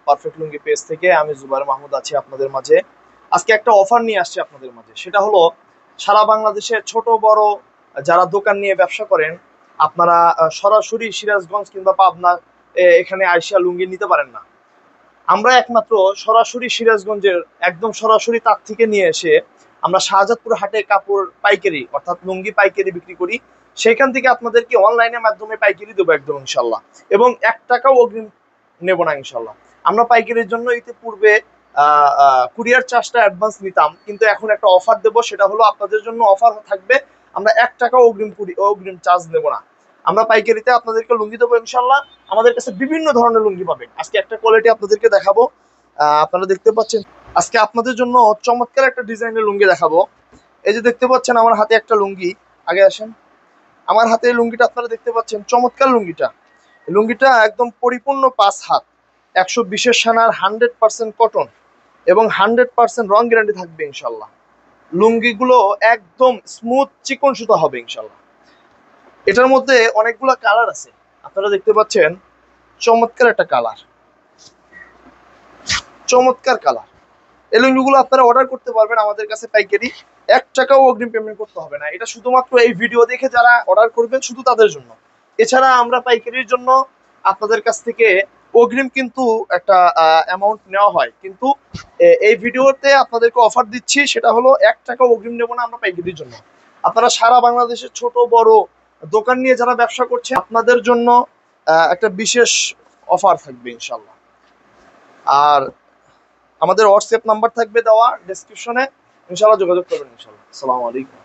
Perfect লুঙ্গি page থেকে। আমি জুবাইর মাহমুদ আছি আপনাদের মাঝে। আজকে একটা অফার নিয়ে আসছি আপনাদের মাঝে, সেটা হলো সারা বাংলাদেশে ছোট বড় যারা দোকান নিয়ে ব্যবসা করেন, আপনারা সরাসরি সিরাজগঞ্জ কিংবা পাবনা এখানে আইসা লুঙ্গি নিতে পারেন না। আমরা একমাত্র সরাসরি সিরাজগঞ্জের একদম সরাসরি তার থেকে নিয়ে এসে আমরা শাহজাদপুর হাটে কাপড় পাইকারি অর্থাৎ লুঙ্গি পাইকারি বিক্রি করি। সেখান থেকে আপনাদেরকে অনলাইনের মাধ্যমে পাইকারি দেবো একদম ইনশাল্লাহ, এবং 1 টাকাও অগ্রিম নেব না ইনশাল্লাহ। আমরা পাইকারির জন্য ইতিপূর্বে কুরিয়ার চার্জটা অ্যাডভান্স নিতাম, কিন্তু এখন একটা অফার দেবো, সেটা হলো আপনাদের জন্য অফার থাকবে। আমরা 1 টাকাও অগ্রিম চার্জ নেব না। আমরা পাইকারিতে আপনাদেরকে লুঙ্গি দেবো ইনশাল্লাহ। আমাদের কাছে বিভিন্ন ধরনের লুঙ্গি পাবেন। আজকে একটা কোয়ালিটি আপনাদেরকে দেখাবো। আপনারা দেখতে পাচ্ছেন, আজকে আপনাদের জন্য চমৎকার একটা ডিজাইনের লুঙ্গি দেখাবো। এই যে দেখতে পাচ্ছেন আমার হাতে একটা লুঙ্গি, আগে আসেন। আমার হাতে এই লুঙ্গিটা আপনারা দেখতে পাচ্ছেন, চমৎকার লুঙ্গিটা। লুঙ্গিটা একদম পরিপূর্ণ 5 হাত, 120-এর সানার, 100% কটন এবং 100% রং গ্যারান্টি থাকবে ইনশাল্লাহ। লুঙ্গিগুলো একদম স্মুথ চিকন সুতা হবে ইনশাল্লাহ। এটার মধ্যে অনেকগুলো কালার আছে, আপনারা দেখতে পাচ্ছেন। চমৎকার একটা কালার, চমৎকার কালার। এই লুঙ্গিগুলো আপনারা অর্ডার করতে পারবেন আমাদের কাছে পাইকারি। 1 টাকাও অগ্রিম পেমেন্ট করতে হবে না। এটা শুধুমাত্র এই ভিডিও দেখে যারা অর্ডার করবেন শুধু তাদের জন্য। এছাড়া আমরা পাইকারির জন্য আপনাদের কাছ থেকে অগ্রিম কিন্তু একটা অ্যামাউন্ট নেওয়া হয়, কিন্তু এই ভিডিওতে আপনাদেরকে অফার দিচ্ছি, সেটা হলো 1 টাকা অগ্রিম নেব না আমরা পাইকারির জন্য। আপনারা সারা বাংলাদেশের ছোট বড় দোকান নিয়ে যারা ব্যবসা করছে আপনাদের জন্য একটা বিশেষ অফার থাকবে ইনশাল্লাহ। আর আমাদের হোয়াটসঅ্যাপ নাম্বার থাকবে দেওয়া ডেসক্রিপশনে, ইনশাল্লাহ যোগাযোগ করবেন ইনশাল্লাহ। আসসালামু আলাইকুম।